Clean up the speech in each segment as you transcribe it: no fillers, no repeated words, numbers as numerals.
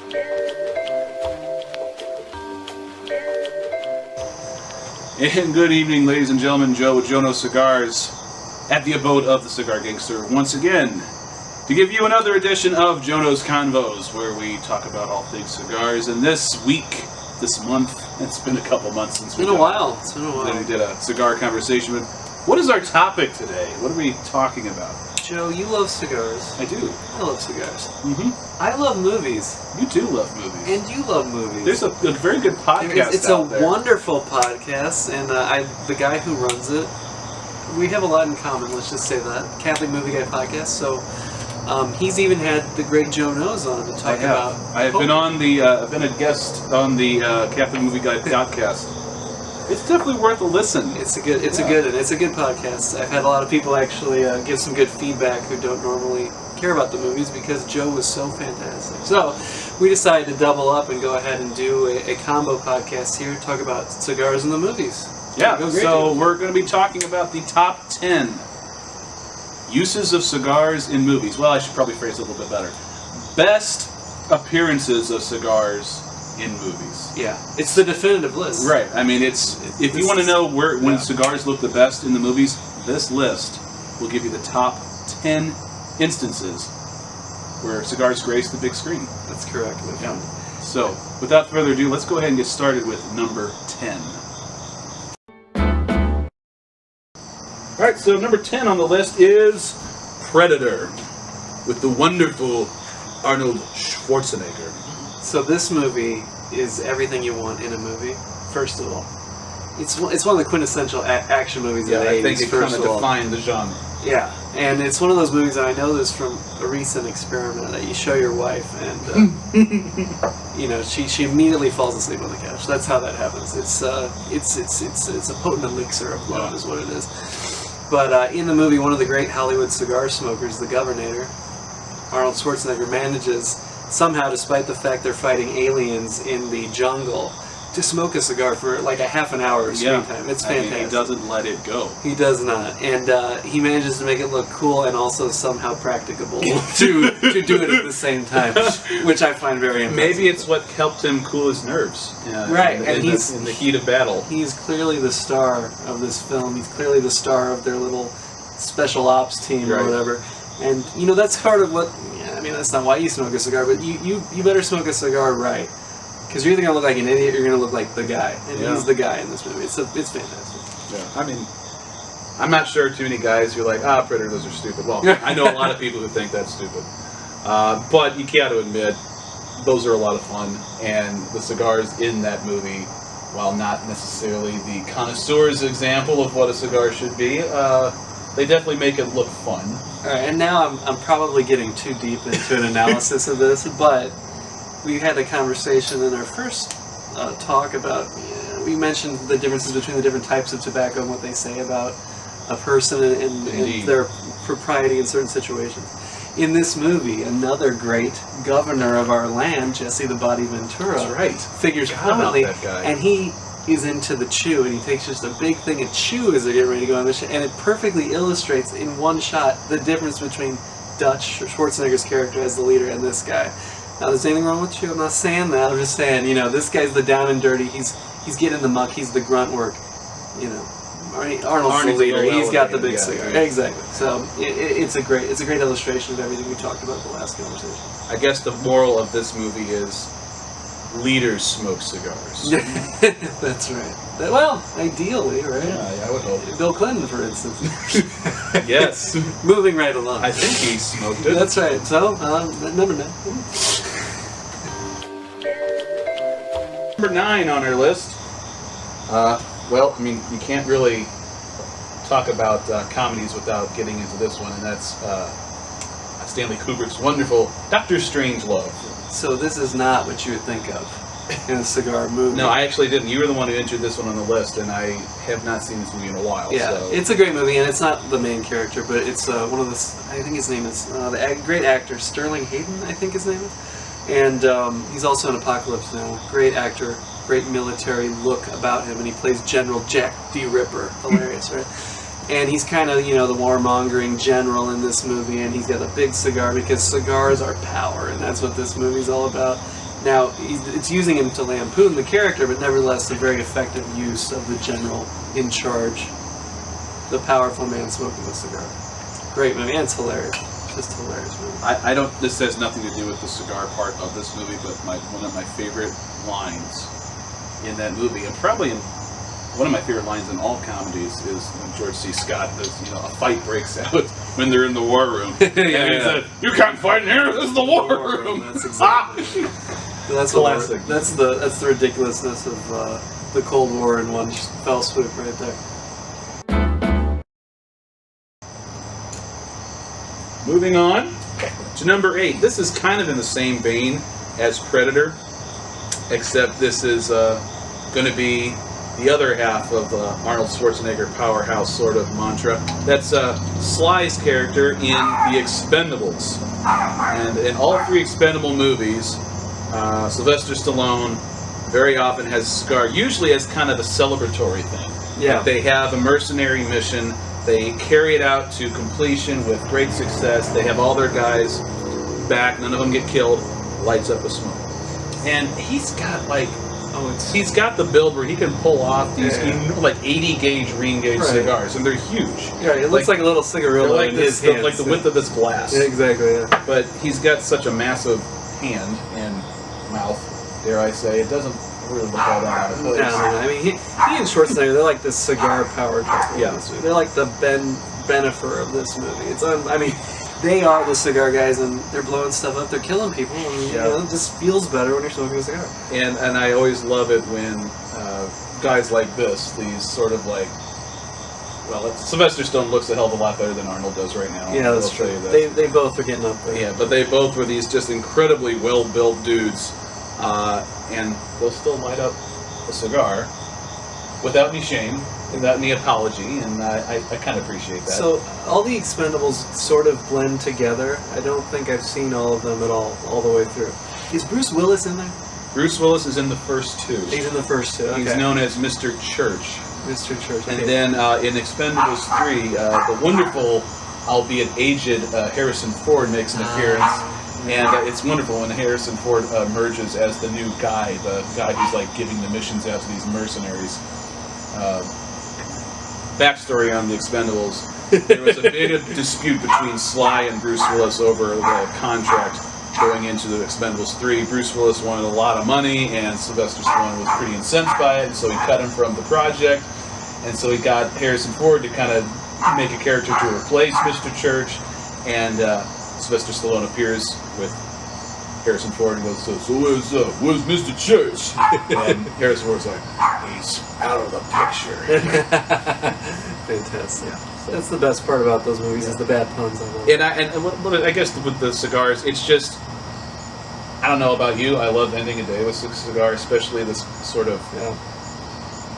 And good evening, ladies and gentlemen. Joe with Jonose Cigars at the abode of the Cigar Gangster once again to give you another edition of Jonose Convos, where we talk about all things cigars. And this week, this month, it's been a couple months since It's been a while. we did a cigar conversation. But what is our topic today? What are we talking about? Joe, you love cigars. I do. I love cigars. Mm-hmm. I love movies. You do love movies. And you love movies. There's a very good podcast It's out there. a wonderful podcast, and the guy who runs it, we have a lot in common, let's just say that. Catholic Movie Guy Podcast, so he's even had the great Jonose on to talk about... I have been on the, I've been a guest on the Catholic Movie Guy podcast. It's definitely worth a listen. It's a good podcast. I've had a lot of people actually give some good feedback who don't normally care about the movies because Joe was so fantastic. So we decided to double up and go ahead and do a combo podcast here, talk about cigars and the movies. Yeah, so we're going to be talking about the top 10 uses of cigars in movies. Well, I should probably phrase it a little bit better. Best appearances of cigars in movies. Yeah, it's the definitive list. Right. I mean, if you want to know when cigars look the best in the movies, this list will give you the top 10 instances where cigars grace the big screen. That's correct. Yeah. So, without further ado, let's go ahead and get started with number 10. Alright, so number 10 on the list is Predator, with the wonderful Arnold Schwarzenegger. So this movie is everything you want in a movie, first of all. It's one of the quintessential action movies of the 80s, I think it kind of defined the genre. Yeah, and it's one of those movies that I know this from a recent experiment that you show your wife, and you know she immediately falls asleep on the couch. That's how that happens. It's a potent elixir of love, is what it is. But in the movie, one of the great Hollywood cigar smokers, the Governor, Arnold Schwarzenegger, manages somehow, despite the fact they're fighting aliens in the jungle, to smoke a cigar for like a half an hour of screen time. It's fantastic. I mean, he doesn't let it go. He does not. And he manages to make it look cool and also somehow practicable to do it at the same time, which I find very impressive. Maybe it's what helped him cool his nerves. Right. And he's in the heat of battle. He's clearly the star of this film. He's clearly the star of their little special ops team or whatever. And, you know, that's part of what... I mean, that's not why you smoke a cigar, but you better smoke a cigar right. Because you're either going to look like an idiot or you're going to look like the guy. And he's the guy in this movie. It's fantastic. Yeah. I mean, I'm not sure too many guys who are like, Predator, those are stupid. Well, I know a lot of people who think that's stupid. But you got to admit, those are a lot of fun. And the cigars in that movie, while not necessarily the connoisseur's example of what a cigar should be, they definitely make it look fun. Alright, and now I'm probably getting too deep into an analysis of this, but we had a conversation in our first talk about, we mentioned the differences between the different types of tobacco and what they say about a person and their propriety in certain situations. In this movie, another great governor of our land, Jesse the Body Ventura, figures prominently, and he is into the chew, and he takes just a big thing of chew as they're getting ready to go on mission, and it perfectly illustrates in one shot the difference between Dutch, Schwarzenegger's character as the leader, and this guy. Now, there's anything wrong with chew? I'm not saying that. I'm just saying, you know, this guy's the down and dirty. He's getting the muck. He's the grunt work. You know, Arnold's the leader. He's got the big cigar. Exactly. So it's a great illustration of everything we talked about in the last conversation. I guess the moral of this movie is leaders smoke cigars. That's right. Well, ideally, right? Yeah, I would hope. Bill Clinton, for instance. Yes. Moving right along. I think he smoked it. That's right. So, number 9. Number 9 on our list. Well, I mean, you can't really talk about comedies without getting into this one, and that's Stanley Kubrick's wonderful Dr. Strangelove. So this is not what you would think of in a cigar movie. No, I actually didn't. You were the one who entered this one on the list, and I have not seen this movie in a while. Yeah, so. It's a great movie, and it's not the main character, but it's one of the... I think his name is... the great actor, Sterling Hayden, I think his name is. And he's also in Apocalypse Now. Great actor, great military look about him, and he plays General Jack D. Ripper. Hilarious, right? And he's kind of, you know, the warmongering general in this movie, and he's got a big cigar because cigars are power, and that's what this movie's all about. Now, it's using him to lampoon the character, but nevertheless a very effective use of the general in charge, the powerful man smoking a cigar. Great movie, and it's hilarious. Just hilarious movie. I don't. This has nothing to do with the cigar part of this movie, but one of my favorite lines in that movie, and probably one of my favorite lines in all comedies, is when George C. Scott does, a fight breaks out when they're in the war room. He said, "You can't fight in here. This is the war room." That's exactly. That's classic. That's the ridiculousness of the Cold War in one fell swoop right there. Moving on to number 8. This is kind of in the same vein as Predator, except this is going to be the other half of Arnold Schwarzenegger powerhouse sort of mantra. That's Sly's character in The Expendables. And in all 3 Expendable movies, Sylvester Stallone very often has a cigar, usually as kind of a celebratory thing. Yeah. Like they have a mercenary mission, they carry it out to completion with great success, they have all their guys back, none of them get killed, lights up a smoke. And he's got he's got the build where he can pull off these like 80 gauge ring gauge cigars, and they're huge. Yeah, it looks like a little cigarillo like in this, his hands. like the width of this glass. Yeah, exactly. Yeah. But he's got such a massive hand and mouth, dare I say. It doesn't really look all that out of place. No. I mean, he and Schwarzenegger, they're like the cigar power couple. Yeah. Of this movie. They're like the Benifer of this movie. I mean, they are the cigar guys, and they're blowing stuff up. They're killing people, and it just feels better when you're smoking a cigar. And I always love it when guys like this, these sort of like, Sylvester Stallone looks a hell of a lot better than Arnold does right now. Yeah, that's true. They both are getting up there. Yeah, but they both were these just incredibly well-built dudes, and they'll still light up a cigar without any shame, without any apology, and I kind of appreciate that. So all the Expendables sort of blend together. I don't think I've seen all of them at all the way through. Is Bruce Willis in there? Bruce Willis is in the first 2. He's in the first 2. Okay. He's known as Mr. Church. Mr. Church. Okay. And then in Expendables 3, the wonderful, albeit aged, Harrison Ford makes an appearance. And it's wonderful when Harrison Ford emerges as the new guy, the guy who's like giving the missions out to these mercenaries. Backstory on the Expendables. There was a big dispute between Sly and Bruce Willis over the contract going into the Expendables 3. Bruce Willis wanted a lot of money, and Sylvester Stallone was pretty incensed by it, and so he cut him from the project. And so he got Harrison Ford to kind of make a character to replace Mr. Church, and Sylvester Stallone appears with Harrison Ford and goes, so where's Mr. Church? And Harrison Ford's like, he's out of the picture. Fantastic. Yeah. That's the best part about those movies, is the bad puns. And I guess with the cigars, it's just, I don't know about you, I love ending a day with a cigar, especially this sort of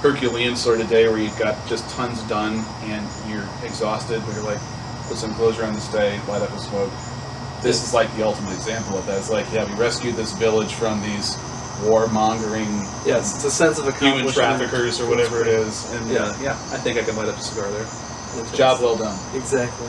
Herculean sort of day where you've got just tons done and you're exhausted, but you're like, put some closure on this day, light up a smoke. This is like the ultimate example of that. It's like, we rescued this village from these warmongering, yes, it's a sense of accomplishment. Human traffickers or whatever it is. And I think I can light up a cigar there. Job well done. Exactly.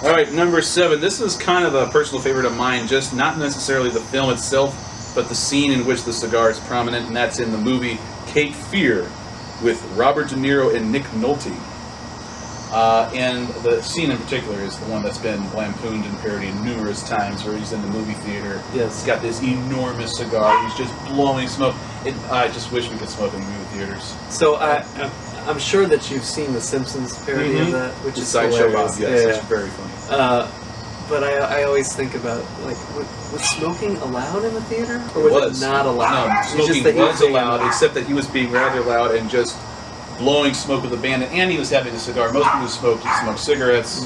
All right, number 7. This is kind of a personal favorite of mine, just not necessarily the film itself, but the scene in which the cigar is prominent, and that's in the movie Cape Fear with Robert De Niro and Nick Nolte. And the scene in particular is the one that's been lampooned and parodied numerous times, where he's in the movie theater. Yes. He's got this enormous cigar. He's just blowing smoke. I just wish we could smoke in movie theaters. So I'm sure that you've seen the Simpsons parody of that, which is Sideshow hilarious. Bob, yes, it's very funny. But I always think about, like, was smoking allowed in the theater? Or was it not allowed? No, smoking was allowed, except that he was being rather loud and just blowing smoke with abandon, and he was having a cigar. Most people who smoked cigarettes,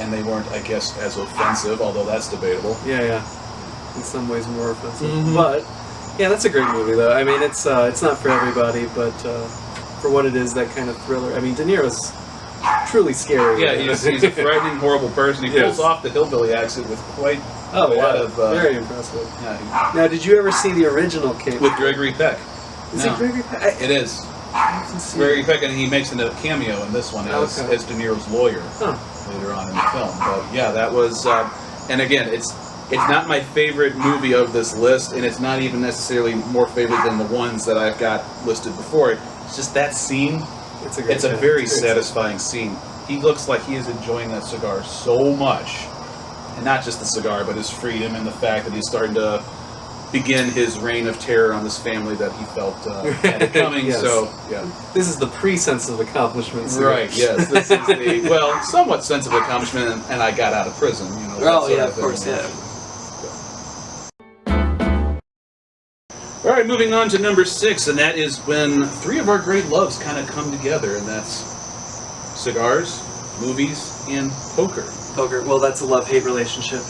and they weren't, I guess, as offensive, although that's debatable. Yeah. In some ways more offensive. But, yeah, that's a great movie, though. I mean, it's not for everybody, but for what it is, that kind of thriller. I mean, De Niro's truly scary. Yeah, he's a frightening, horrible person. He pulls off the hillbilly accent with quite a lot of... very impressive. Yeah. Now, did you ever see the original Cape? With Gregory Peck. Is it Gregory Peck? It is. Gregory Peck, and he makes a cameo in this one as De Niro's lawyer later on in the film. But yeah, that was And again, it's not my favorite movie of this list, and it's not even necessarily more favorite than the ones that I've got listed before it. It's just that scene. It's a very satisfying scene. He looks like he is enjoying that cigar so much. And not just the cigar, but his freedom and the fact that he's starting to begin his reign of terror on this family that he felt had it coming. Yes. So, yeah. This is the pre-sense of accomplishment. Right, yes. This is the, well, somewhat sense of accomplishment, and I got out of prison. You know, oh, yeah, of course, yeah. All right, moving on to number 6, and that is when three of our great loves kind of come together, and that's cigars, movies, and poker. Poker, well, that's a love-hate relationship,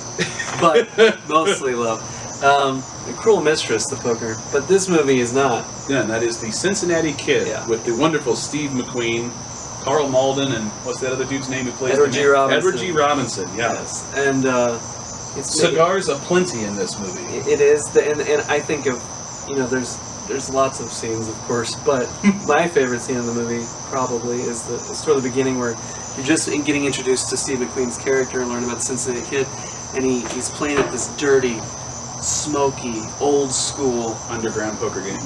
but mostly love. The Cruel Mistress, the poker, but this movie is not. Yeah, and that is the Cincinnati Kid with the wonderful Steve McQueen, Carl Malden, and what's that other dude's name who plays Edward G. Robinson. Edward G. Robinson, yes. And it's cigars aplenty in this movie. It is, and I think of, you know, there's lots of scenes, of course, but my favorite scene in the movie probably is toward the beginning where you're just getting introduced to Steve McQueen's character and learning about the Cincinnati Kid, and he's playing at this dirty, smoky, old school underground poker game.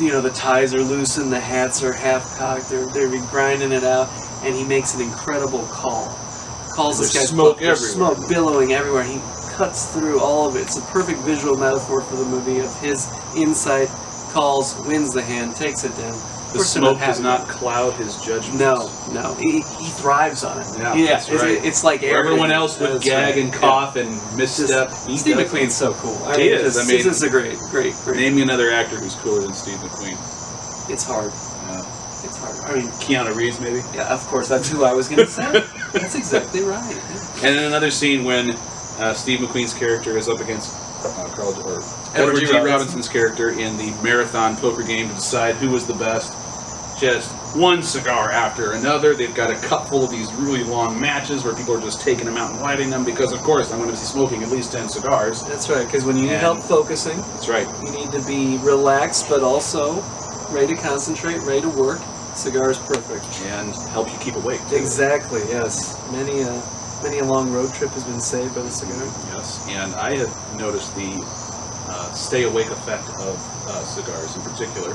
You know, the ties are loose and the hats are half cocked. They're grinding it out, and he makes an incredible call. Calls this guy's smoke everywhere. Smoke billowing everywhere. He cuts through all of it. It's a perfect visual metaphor for the movie of his insight. Calls, wins the hand, takes it down. The smoke does not cloud his judgment. No. He thrives on it. Yeah, that's right. It's like everyone else would gag and cough and misstep. Steve McQueen's so cool. He is. I mean, this is a great. Name me another actor who's cooler than Steve McQueen. It's hard. Yeah. It's hard. I mean, Keanu Reeves, maybe. Yeah, of course. That's who I was going to say. That's exactly right. Yeah. And then another scene when Steve McQueen's character is up against Edward G. Robinson's character in the marathon poker game to decide who was the best. Just one cigar after another. They've got a cup full of these really long matches where people are just taking them out and lighting them because, of course, I'm going to be smoking at least 10 cigars. That's right, because when you need help focusing, that's right. You need to be relaxed, but also ready to concentrate, ready to work. Cigar is perfect. And help you keep awake, too. Exactly, yes. Many a long road trip has been saved by the cigar. Yes, and I have noticed the stay awake effect of cigars in particular.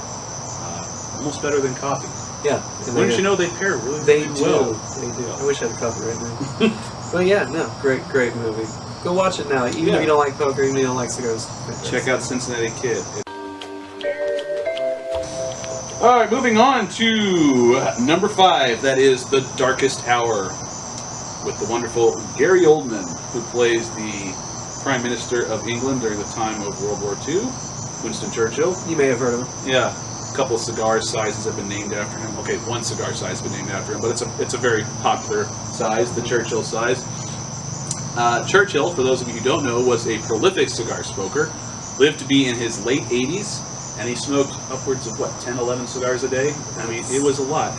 Almost better than coffee. Yeah. Wouldn't you know they pair really well? They do. I wish I had coffee right now. But yeah, no, great movie. Go watch it now. Even if you don't like poker, even if you don't like cigars. Check out Cincinnati Kid. All right, moving on to number 5. That is The Darkest Hour, with the wonderful Gary Oldman, who plays the Prime Minister of England during the time of World War II, Winston Churchill. You may have heard of him. Yeah. A couple of cigar sizes have been named after him. Okay, one cigar size has been named after him, but it's a very popular size, the Churchill size. Churchill, for those of you who don't know, was a prolific cigar smoker, lived to be in his late 80s, and he smoked upwards of, 10, 11 cigars a day? I mean, it was a lot.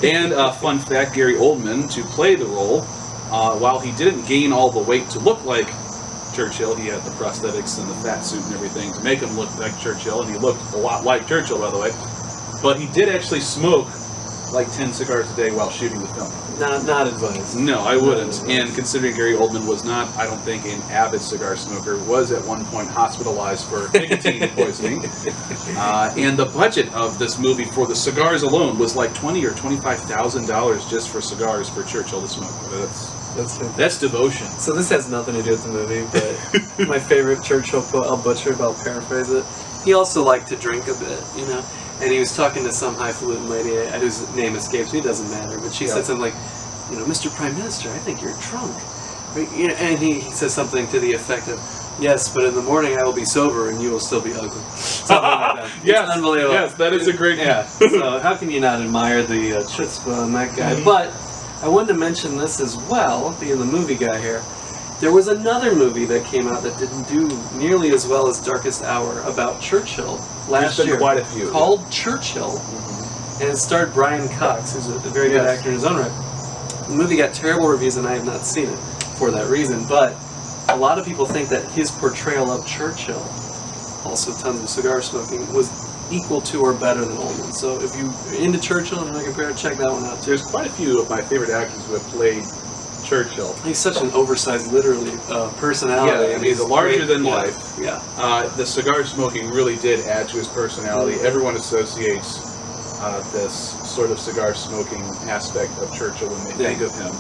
And fun fact, Gary Oldman, to play the role, while he didn't gain all the weight to look like Churchill, he had the prosthetics and the fat suit and everything to make him look like Churchill, and he looked a lot like Churchill, by the way. But he did actually smoke like 10 cigars a day while shooting the film. Not advised. No, I wouldn't. And considering Gary Oldman was not, I don't think, an avid cigar smoker, was at one point hospitalized for nicotine poisoning. And the budget of this movie for the cigars alone was like $20,000 or $25,000 just for cigars for Churchill to smoke. That's devotion. So this has nothing to do with the movie, but my favorite Churchill quote, I'll butcher it, but I'll paraphrase it. He also liked to drink a bit, you know. And he was talking to some highfalutin lady, whose name escapes me, it doesn't matter, but she said something like, you know, Mr. Prime Minister, I think you're drunk. You know, and he says something to the effect of, yes, but in the morning I will be sober and you will still be ugly. Something like that. Yes, unbelievable. Yes, that is a great... Yeah. So how can you not admire the chutzpah on that guy? But I wanted to mention this as well, being the movie guy here. There was another movie that came out that didn't do nearly as well as Darkest Hour about Churchill last year. Quite a few. Called Churchill, and it starred Brian Cox, who's a very good actor in his own right. The movie got terrible reviews, and I have not seen it for that reason, but a lot of people think that his portrayal of Churchill, also tons of cigar smoking, was equal to or better than Oldman. So if you're into Churchill and you're looking for it, check that one out too. There's quite a few of my favorite actors who have played Churchill. He's such an oversized, literally, personality. Yeah, and he's larger than yeah, life. Yeah. The cigar smoking really did add to his personality. Everyone associates this sort of cigar smoking aspect of Churchill when they think of him.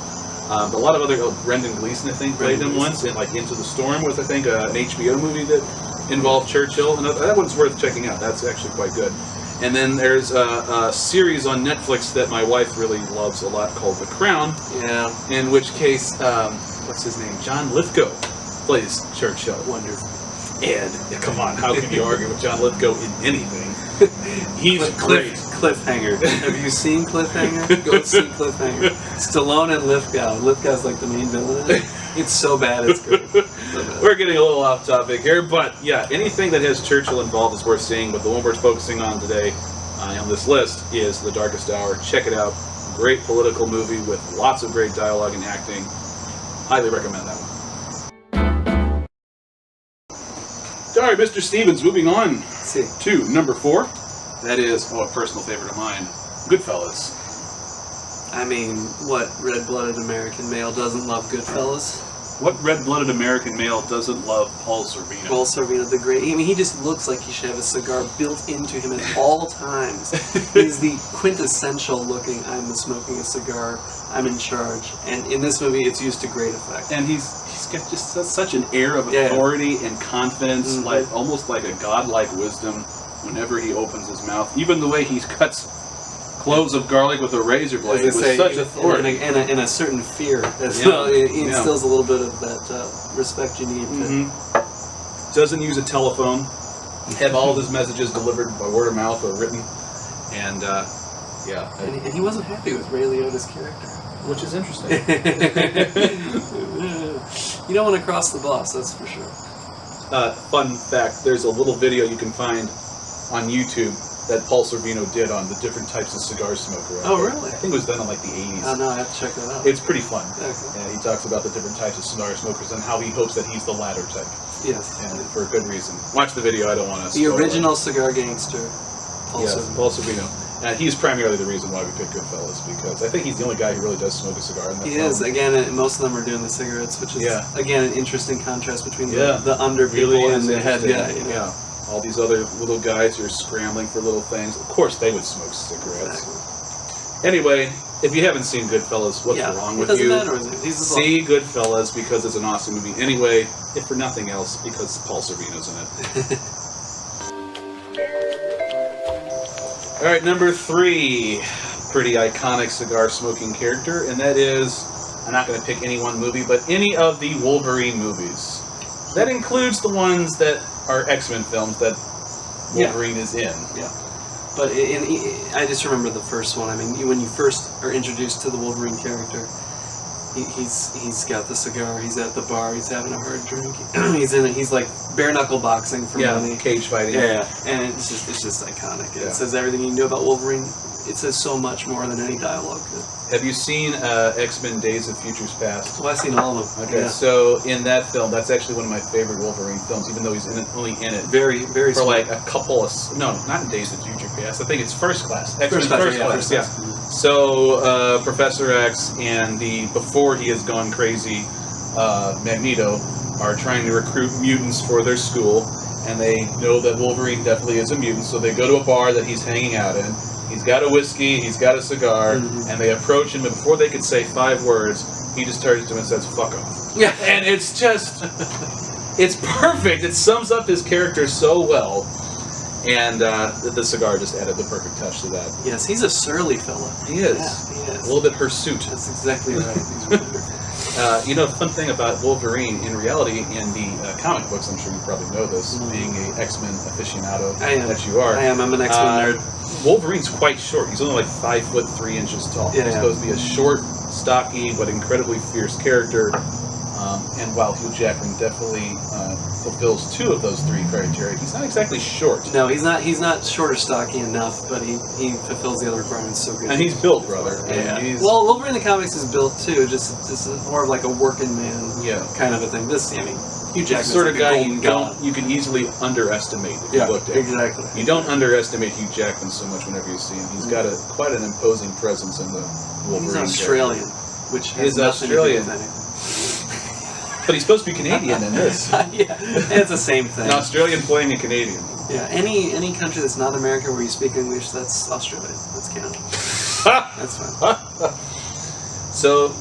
A lot of other, Brendan Gleeson, I think, played him once in like Into the Storm with, I think, an HBO movie that involved Churchill, and that one's worth checking out. That's actually quite good. And then there's a series on Netflix that my wife really loves a lot called The Crown. Yeah. In which case, what's his name? John Lithgow plays Churchill. Wonderful. And come on, how can you argue with John Lithgow in anything? He's great. Cliffhanger. Have you seen Cliffhanger? Go see Cliffhanger. Stallone and Lithgow. Lithgow's like the main villain. It's so bad, it's good. So bad. We're getting a little off topic here, but yeah, anything that has Churchill involved is worth seeing. But the one we're focusing on today on this list is The Darkest Hour. Check it out. Great political movie with lots of great dialogue and acting. Highly recommend that one. All right, Mr. Stevens, moving on to number 4. That is, a personal favorite of mine, Goodfellas. I mean, what red-blooded American male doesn't love Goodfellas? What red-blooded American male doesn't love Paul Sorvino? Paul Sorvino, the great. I mean, he just looks like he should have a cigar built into him at all times. He's the quintessential looking, I'm smoking a cigar, I'm in charge. And in this movie, it's used to great effect. And he's got just such an air of authority and confidence, like almost like a godlike wisdom whenever he opens his mouth. Even the way he cuts cloves of garlic with a razor blade with such authority. And a certain fear as well. It instills a little bit of that respect you need to... Doesn't use a telephone. Have all of his messages delivered by word of mouth or written. And, And he wasn't happy with Ray Liotta's character. Which is interesting. You don't want to cross the boss, that's for sure. Fun fact, there's a little video you can find on YouTube that Paul Sorvino did on the different types of cigar smoker. Oh, really? I think it was done in like the 80s. Oh, no, I have to check that out. It's pretty fun. Okay. And he talks about the different types of cigar smokers and how he hopes that he's the latter type. Yes. And for a good reason. Watch the video, I don't want to The original cigar gangster, Paul Sorvino. Paul Sorvino. And he's primarily the reason why we picked Goodfellas, because I think he's the only guy who really does smoke a cigar in that film. Is. Again, most of them are doing the cigarettes, which is, again, an interesting contrast between the under people really and the head guy. Yeah. All these other little guys who are scrambling for little things. Of course, they would smoke cigarettes. Exactly. Anyway, if you haven't seen Goodfellas, what's wrong with you? Doesn't matter. See Goodfellas because it's an awesome movie. Anyway, if for nothing else, because Paul Sorvino's in it. All right, number 3, pretty iconic cigar smoking character, and that is, I'm not going to pick any one movie, but any of the Wolverine movies. That includes the ones that are X-Men films that Wolverine is in. Yeah. But I just remember the first one. I mean, when you first are introduced to the Wolverine character, he's got the cigar, he's at the bar, he's having a hard drink, he's like bare knuckle boxing for money. Cage fighting. Yeah, and it's just iconic. It says everything you know about Wolverine. It says so much more than any dialogue could. Have you seen X-Men Days of Futures Past? Well, I've seen all of them. Okay, so in that film, that's actually one of my favorite Wolverine films, even though he's only in it. Very, very for like a couple of... No, not in Days of Future Past. I think it's First Class. First Class. So, Professor X and before he has gone crazy, Magneto, are trying to recruit mutants for their school, and they know that Wolverine definitely is a mutant, so they go to a bar that he's hanging out in. He's got a whiskey, he's got a cigar, and they approach him, and before they could say 5 words, he just turns to him and says, "Fuck off." Yeah. And it's just... it's perfect. It sums up his character so well. And the cigar just added the perfect touch to that. Yes, he's a surly fella. He is. Yeah, he is. A little bit hirsute. That's exactly right. He's wonderful. The fun thing about Wolverine, in reality, in the comic books, I'm sure you probably know this, being a X-Men aficionado that you are. I am. I'm an X-Men nerd. Wolverine's quite short. He's only like 5'3" tall. He's supposed to be a short, stocky, but incredibly fierce character. And while Hugh Jackman definitely fulfills 2 of those 3 criteria, he's not exactly short. No, he's not short or stocky enough, but he fulfills the other requirements so good. And he's built, brother. Yeah. Well, Wolverine in the comics is built too, just more of like a working man kind of a thing. Hugh Jackman's sort of like guy you can easily underestimate if you looked at him. Exactly. You don't underestimate Hugh Jackman so much whenever you see him. He's got quite an imposing presence in the Wolverine. He's Australian. which He has is nothing Australian. to do with anything. But he's supposed to be Canadian in this. Yeah, it's the same thing. An Australian playing a Canadian. Yeah, any country that's not America where you speak English, that's Australia. That's Canada. That's fine. So,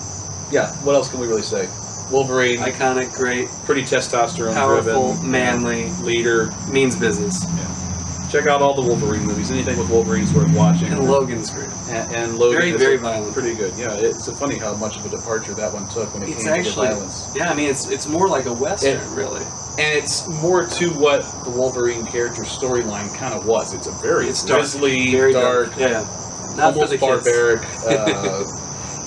yeah, what else can we really say? Wolverine, Iconic, great, pretty testosterone powerful, driven, manly, leader. means business. Yeah. Check out all the Wolverine movies. Anything with Wolverine's worth watching. And Logan's great. And Logan Very, is very violent. Pretty good. Yeah, it's funny how much of a departure that one took when it It's came actually, to the violence. yeah, I mean, it's more like a Western, really. And it's more to what the Wolverine character storyline kind of was. It's a very grisly, very dark, yeah, not for almost the kids. barbaric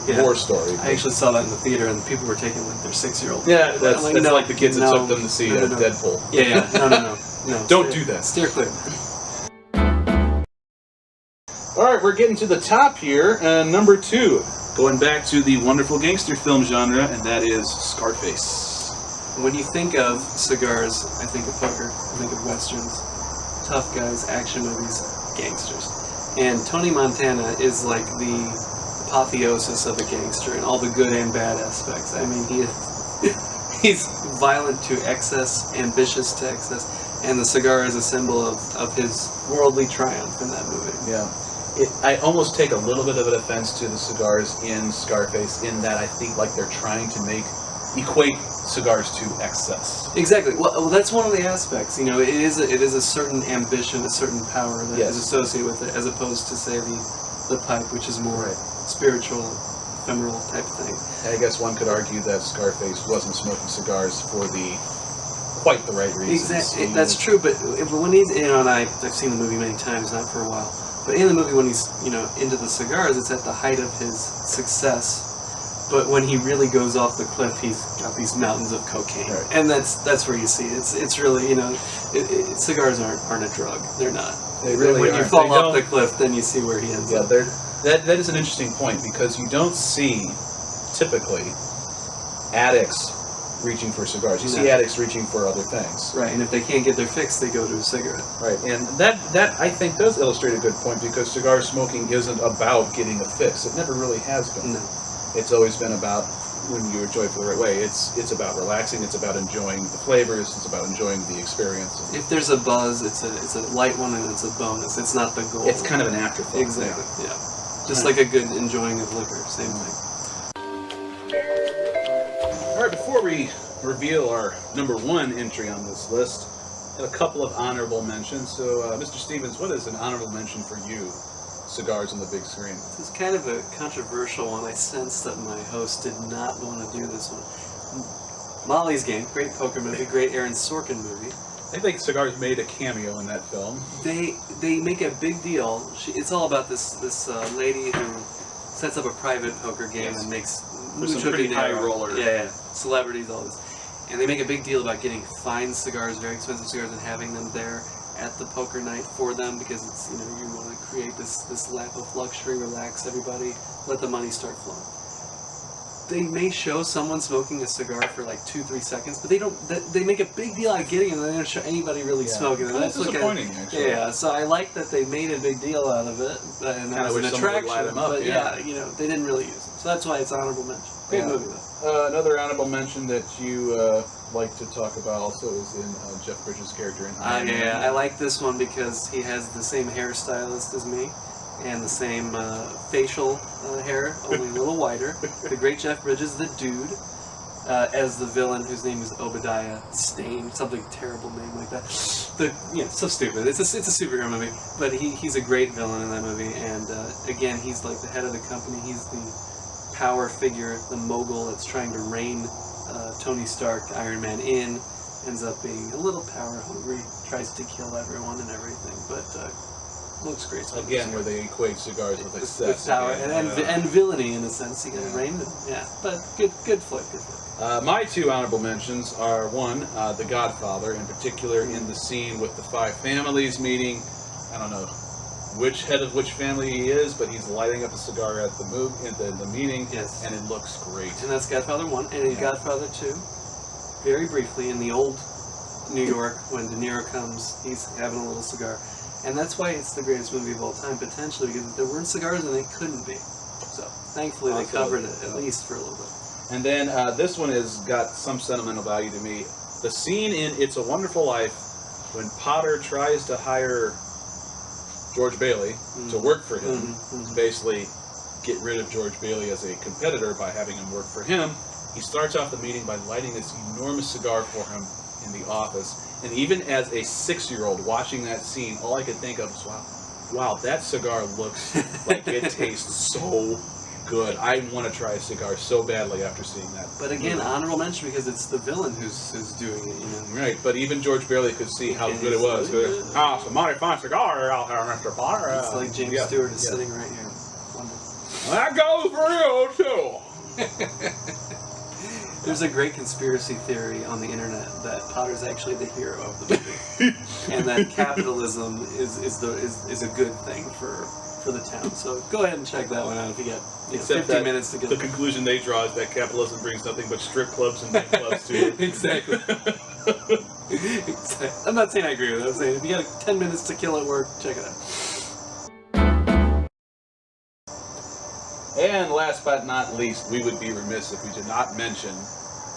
Yeah. war story. I actually saw that in the theater, and people were taking like their 6-year-old. Yeah, that's like, like, no, like the kids that no, took them to see no. Deadpool. Yeah, no. Don't do that. Steer clear. All right, we're getting to the top here. Number 2, going back to the wonderful gangster film genre, and that is Scarface. When you think of cigars, I think of poker. I think of westerns, tough guys, action movies, gangsters. And Tony Montana is like the apotheosis of a gangster in all the good and bad aspects. I mean, he's violent to excess, ambitious to excess, and the cigar is a symbol of his worldly triumph in that movie. Yeah. I almost take a little bit of an offense to the cigars in Scarface in that I think like they're trying to equate cigars to excess. Exactly. Well, that's one of the aspects. You know, it is a certain ambition, a certain power that is associated with it, as opposed to say the pipe, which is more spiritual, ephemeral type thing. And I guess one could argue that Scarface wasn't smoking cigars for quite the right reasons. Exactly. That's true. But when he's and I've seen the movie many times, not for a while. But in the movie, when he's into the cigars, it's at the height of his success. But when he really goes off the cliff, he's got these mountains of cocaine, and that's where you see it. It's really cigars aren't a drug. They're not. They really when aren't. you fall off the cliff, then you see where he ends up. That is an interesting point because you don't see typically addicts reaching for cigars. You see addicts reaching for other things. Right, and if they can't get their fix, they go to a cigarette. Right, and that I think does illustrate a good point because cigar smoking isn't about getting a fix. It never really has been. No. It's always been about when you enjoy it the right way. It's about relaxing. It's about enjoying the flavors. It's about enjoying the experience. If there's a buzz, it's a light one and it's a bonus. It's not the goal. It's kind of an afterthought. Exactly. Yeah. Just like a good enjoying of liquor. Same thing. All right. Before we reveal our number 1 entry on this list, I have a couple of honorable mentions. So, Mr. Stevens, what is an honorable mention for you? Cigars on the big screen. This is kind of a controversial one. I sense that my host did not want to do this one. Molly's Game, great poker movie, great Aaron Sorkin movie. I think Cigars made a cameo in that film. They make a big deal. It's all about this lady who sets up a private poker game and makes some pretty high roller. Yeah, celebrities, all this. And they make a big deal about getting fine cigars, very expensive cigars, and having them there at the poker night for them because it's you want to create this lap of luxury, relax everybody, let the money start flowing. They may show someone smoking a cigar for like 2-3 seconds, but they don't. They make a big deal out of getting it, and they don't show anybody really smoking it. That's disappointing, actually. Yeah, so I like that they made a big deal out of it, and that was an attraction. But they didn't really use it, so that's why it's honorable mention. Great movie though. Another honorable mention that you like to talk about also is in Jeff Bridges' character in Iron Man. Yeah, I like this one because he has the same hairstylist as me. And the same facial hair, only a little whiter. The great Jeff Bridges, the dude, as the villain whose name is Obadiah Stane, something terrible name like that. So stupid. It's a superhero movie, but he's a great villain in that movie. And again, he's like the head of the company. He's the power figure, the mogul that's trying to rein Tony Stark, Iron Man, in. Ends up being a little power hungry, tries to kill everyone and everything, but. Looks great. Again, where they equate cigars with excess. With power and villainy in a sense. You gotta rein them. Yeah, but good flick. My 2 honorable mentions are one, The Godfather, in particular in the scene with the 5 families meeting. I don't know which head of which family he is, but he's lighting up a cigar at the meeting, and it looks great. And that's Godfather 1, and in Godfather 2, very briefly in the old New York when De Niro comes, he's having a little cigar. And that's why it's the greatest movie of all time, potentially, because if there weren't cigars in it, it couldn't be. So thankfully they covered it, at least for a little bit. And then this one has got some sentimental value to me. The scene in It's a Wonderful Life when Potter tries to hire George Bailey to work for him, to basically get rid of George Bailey as a competitor by having him work for him. He starts off the meeting by lighting this enormous cigar for him in the office. And even as a 6-year-old watching that scene, all I could think of was, wow, that cigar looks like it tastes so good. I want to try a cigar so badly after seeing that. But again, honorable mention because it's the villain who's doing it, you know. Right, but even George Bailey could see how good it was. Ah, some mighty fine cigar out there, Mr. Potter. It's like James Stewart is sitting right here. Wonderful. That goes for you, too. There's a great conspiracy theory on the internet that Potter's actually the hero of the movie, and that capitalism is a good thing for the town. So go ahead and check that one out if you get 15 minutes to get. The conclusion they draw is that capitalism brings nothing but strip clubs and nightclubs to it. Exactly. I'm not saying I agree with it. I'm saying if you got 10 minutes to kill at work, check it out. And last but not least, we would be remiss if we did not mention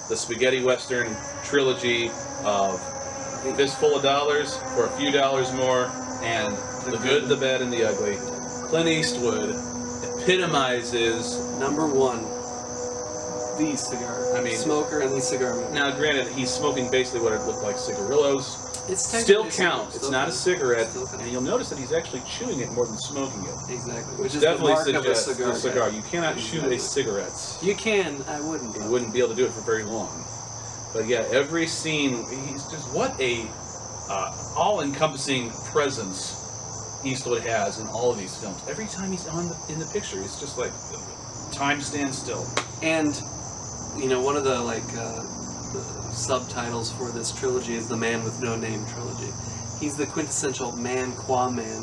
the spaghetti western trilogy of Fistful of Dollars, For a Few Dollars More, and The Good, the Bad, and the Ugly. Clint Eastwood epitomizes #1, the cigar. I mean, smoker and the cigar man. Now, granted, he's smoking basically what it looked like cigarillos. It still counts. It's not a cigarette, and you'll notice that he's actually chewing it more than smoking it. Exactly, which is definitely the mark of a cigar. The cigar. You cannot chew a cigarette. You can. I wouldn't. You wouldn't be able to do it for very long. But yeah, every scene, he's just what a all-encompassing presence Eastwood has in all of these films. Every time he's in the picture, it's just like time stands still. And you know, one of the the subtitles for this trilogy is the Man with No Name trilogy. He's the quintessential man qua man.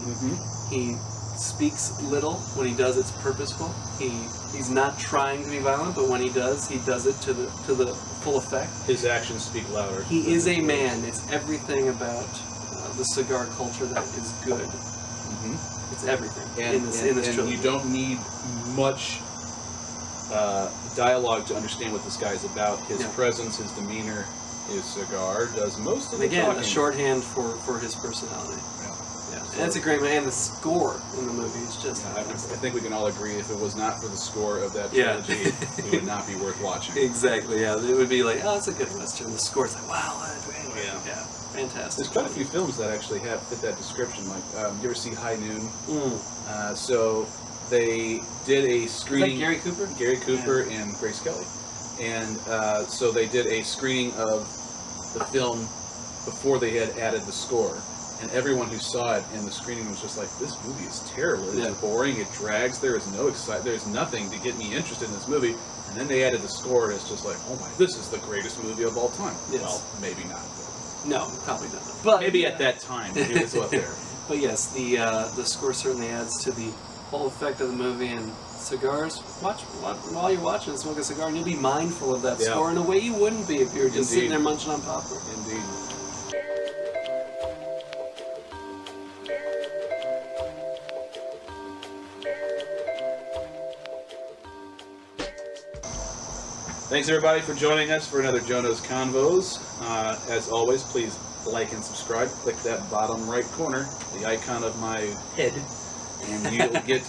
He speaks little. When he does, it's purposeful. He's not trying to be violent, but when he does it to the full effect. His actions speak louder. He is a man. It's everything about the cigar culture that is good. It's everything in this trilogy. You don't need much dialogue to understand what this guy's about. His presence, his demeanor, his cigar does most of the talking. Again, a shorthand for his personality. And that's a great man. And the score in the movie is just I think we can all agree if it was not for the score of that trilogy, it would not be worth watching. Exactly, yeah. It would be like, oh, it's a good Western. The score's like, wow, fantastic. There's quite a few films that actually fit that description. Like, you ever see High Noon? So they did a screening. Is that Gary Cooper? Gary Cooper and Grace Kelly. And so they did a screening of the film before they had added the score. And everyone who saw it in the screening was just like, this movie is terrible. It's boring. It drags. There is no There's nothing to get me interested in this movie. And then they added the score, and it's just like, oh my, this is the greatest movie of all time. Yes. Well, maybe not. No, probably not. But maybe at that time, it was up there. But yes, the score certainly adds to the whole effect of the movie. And cigars, watch while you're watching, smoke a cigar, and you'll be mindful of that score in a way you wouldn't be if you were just sitting there munching on popcorn. Indeed. Thanks everybody for joining us for another Jonose Convos. As always, please like and subscribe. Click that bottom right corner, the icon of my head, and you'll get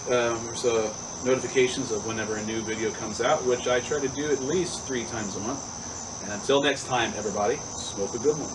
notifications of whenever a new video comes out, which I try to do at least 3 times a month. And until next time, everybody, smoke a good one.